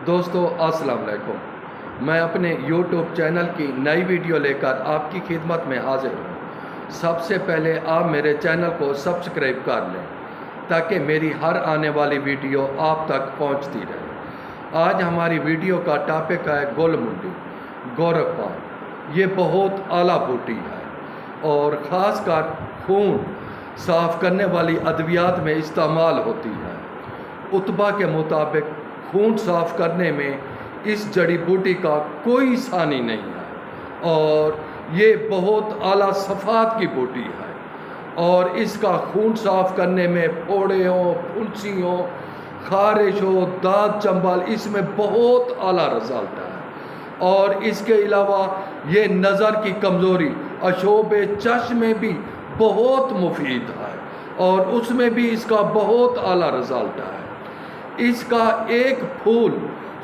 دوستو السلام علیکم، میں اپنے یوٹیوب چینل کی نئی ویڈیو لے کر آپ کی خدمت میں حاضر ہوں۔ سب سے پہلے آپ میرے چینل کو سبسکرائب کر لیں تاکہ میری ہر آنے والی ویڈیو آپ تک پہنچتی رہے۔ آج ہماری ویڈیو کا ٹاپک ہے گل منڈی گورکھپور۔ یہ بہت اعلیٰ بوٹی ہے اور خاص کر خون صاف کرنے والی ادویات میں استعمال ہوتی ہے۔ اتبا کے مطابق خون صاف کرنے میں اس جڑی بوٹی کا کوئی ثانی نہیں ہے اور یہ بہت اعلیٰ صفات کی بوٹی ہے اور اس کا خون صاف کرنے میں پھوڑے ہوں، پھلسی ہوں، خارش ہو، دانت چنبل، اس میں بہت اعلیٰ رزلٹ ہے۔ اور اس کے علاوہ یہ نظر کی کمزوری، اشوب چشم میں بھی بہت مفید ہے اور اس میں بھی اس کا بہت اعلیٰ رزلٹ ہے۔ اس کا ایک پھول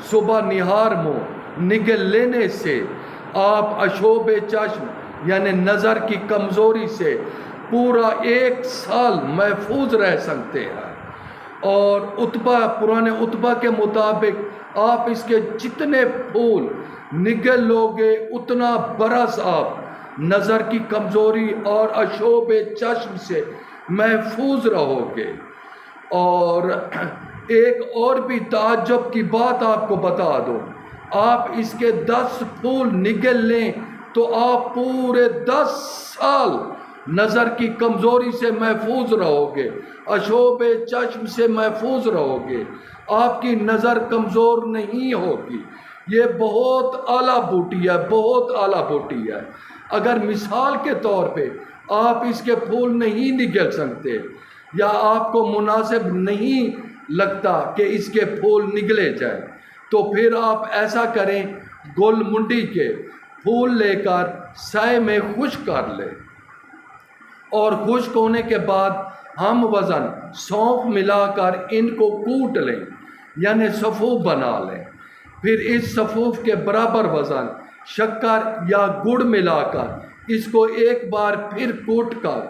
صبح نہار منہ نگل لینے سے آپ اشوب چشم یعنی نظر کی کمزوری سے پورا 1 سال محفوظ رہ سکتے ہیں۔ اور پرانے اتبا کے مطابق آپ اس کے جتنے پھول نگل لوگے اتنا برس آپ نظر کی کمزوری اور اشوب چشم سے محفوظ رہو گے۔ اور ایک اور بھی تعجب کی بات آپ کو بتا دوں، آپ اس کے 10 پھول نگل لیں تو آپ پورے 10 سال نظر کی کمزوری سے محفوظ رہو گے، اشوب چشم سے محفوظ رہو گے، آپ کی نظر کمزور نہیں ہوگی۔ یہ بہت اعلیٰ بوٹی ہے، بہت اعلیٰ بوٹی ہے۔ اگر مثال کے طور پہ آپ اس کے پھول نہیں نگل سکتے یا آپ کو مناسب نہیں لگتا کہ اس کے پھول نگلے جائیں تو پھر آپ ایسا کریں، گل منڈی کے پھول لے کر سائے میں خشک کر لیں اور خشک ہونے کے بعد ہم وزن سونف ملا کر ان کو کوٹ لیں یعنی صفوف بنا لیں۔ پھر اس صفوف کے برابر وزن شکر یا گڑ ملا کر اس کو ایک بار پھر کوٹ کر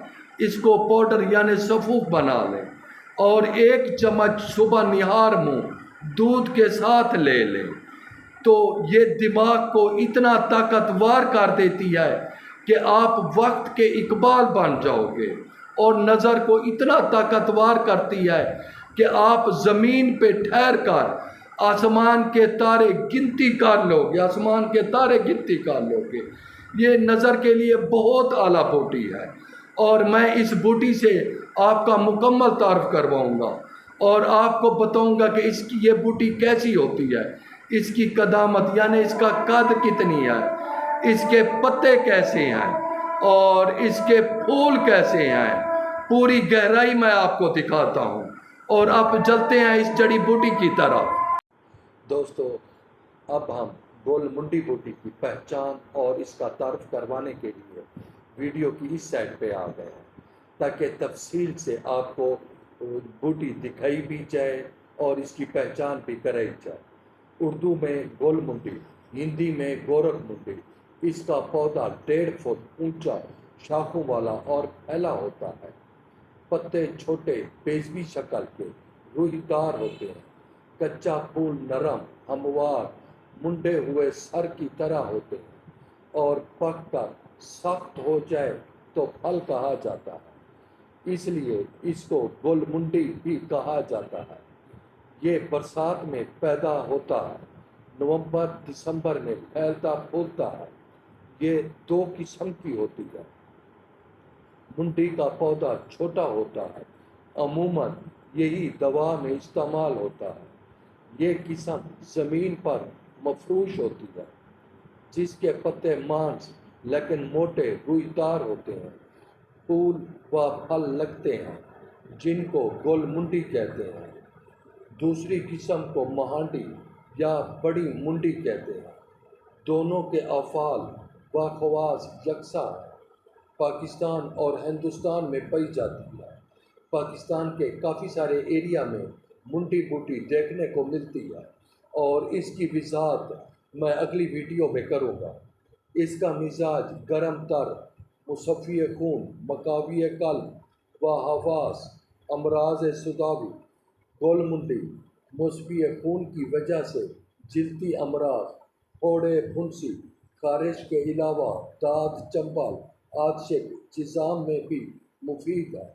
اس کو پاؤڈر یعنی صفوف بنا لیں اور 1 چمچ صبح نہار منہ دودھ کے ساتھ لے لیں تو یہ دماغ کو اتنا طاقتور کر دیتی ہے کہ آپ وقت کے اقبال بن جاؤ گے اور نظر کو اتنا طاقتور کرتی ہے کہ آپ زمین پہ ٹھہر کر آسمان کے تارے گنتی کر لو گے، آسمان کے تارے گنتی کر لو گے۔ یہ نظر کے لیے بہت اعلیٰ بوٹی ہے اور میں اس بوٹی سے آپ کا مکمل تعارف کرواؤں گا اور آپ کو بتاؤں گا کہ اس کی یہ بوٹی کیسی ہوتی ہے، اس کی قدامت یعنی اس کا قد کتنی ہے، اس کے پتے کیسے ہیں اور اس کے پھول کیسے ہیں، پوری گہرائی میں آپ کو دکھاتا ہوں اور اب چلتے ہیں اس جڑی بوٹی کی طرف۔ دوستو اب ہم گل منڈی بوٹی کی پہچان اور اس کا تعارف کروانے کے لیے ویڈیو کی اس سائڈ پہ آ گئے ہیں تاکہ تفصیل سے آپ کو بوٹی دکھائی بھی جائے اور اس کی پہچان بھی کرائی جائے۔ اردو میں گل منڈی، ہندی میں گورکھ منڈی۔ اس کا پودا 1.5 فٹ اونچا، شاخوں والا اور پھیلا ہوتا ہے۔ پتے چھوٹے بیضوی شکل کے روئی دار ہوتے ہیں۔ کچا پھول نرم، ہموار، منڈے ہوئے سر کی طرح ہوتے ہیں اور پک کر سخت ہو جائے تو پھل کہا جاتا ہے، اس لیے اس کو گل منڈی بھی کہا جاتا ہے۔ یہ برسات میں پیدا ہوتا ہے، نومبر دسمبر میں پھیلتا پھولتا ہے۔ یہ 2 قسم کی ہوتی ہے۔ منڈی کا پودا چھوٹا ہوتا ہے، عموماً یہی دوا میں استعمال ہوتا ہے۔ یہ قسم زمین پر مفروش ہوتی ہے، جس کے پتے مانس لیکن موٹے روئی دار ہوتے ہیں۔ پھول و پھل لگتے ہیں جن کو گل منڈی کہتے ہیں۔ دوسری قسم کو مہانڈی یا بڑی منڈی کہتے ہیں۔ دونوں کے افعال و خواص یکساں ہیں۔ پاکستان اور ہندوستان میں پائی جاتی ہے۔ پاکستان کے کافی سارے ایریا میں منڈی بوٹی دیکھنے کو ملتی ہے اور اس کی وضاحت میں اگلی ویڈیو میں کروں گا۔ اس کا مزاج گرم تر، مصفی خون، مقاوی قلب و حواس، امراض صداوی۔ گل منڈی مصفی خون کی وجہ سے جلدی امراض، پھوڑے پھنسی، خارش کے علاوہ داد چنبل عطش جزام میں بھی مفید ہے۔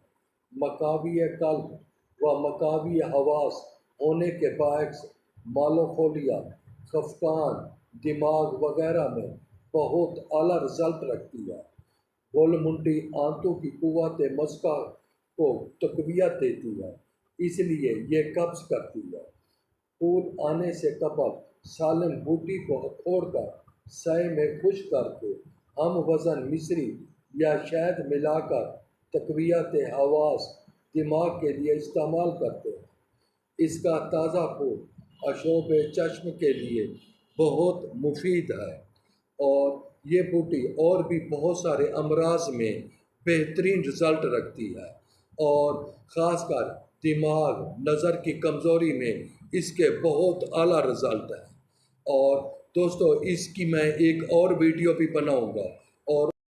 مقاوی قلب و مقاوی حواس ہونے کے باعث مالوخولیا، خفقان، دماغ وغیرہ میں بہت اعلیٰ رزلٹ رکھتی ہے۔ گول منڈی آنتوں کی قوت مسکہ کو تقویت دیتی ہے، اس لیے یہ قبض کرتی ہے۔ پھول آنے سے قبل سالم بوٹی کو اکھوڑ کر سائے میں خشک کر کے ہم وزن مصری یا شہد ملا کر تقویت حواس دماغ کے لیے استعمال کرتے ہیں۔ اس کا تازہ پھول آشوب چشم کے لیے بہت مفید ہے، اور یہ بوٹی اور بھی بہت سارے امراض میں بہترین رزلٹ رکھتی ہے، اور خاص کر دماغ نظر کی کمزوری میں اس کے بہت اعلیٰ رزلٹ ہیں۔ اور دوستو اس کی میں ایک اور ویڈیو بھی بناؤں گا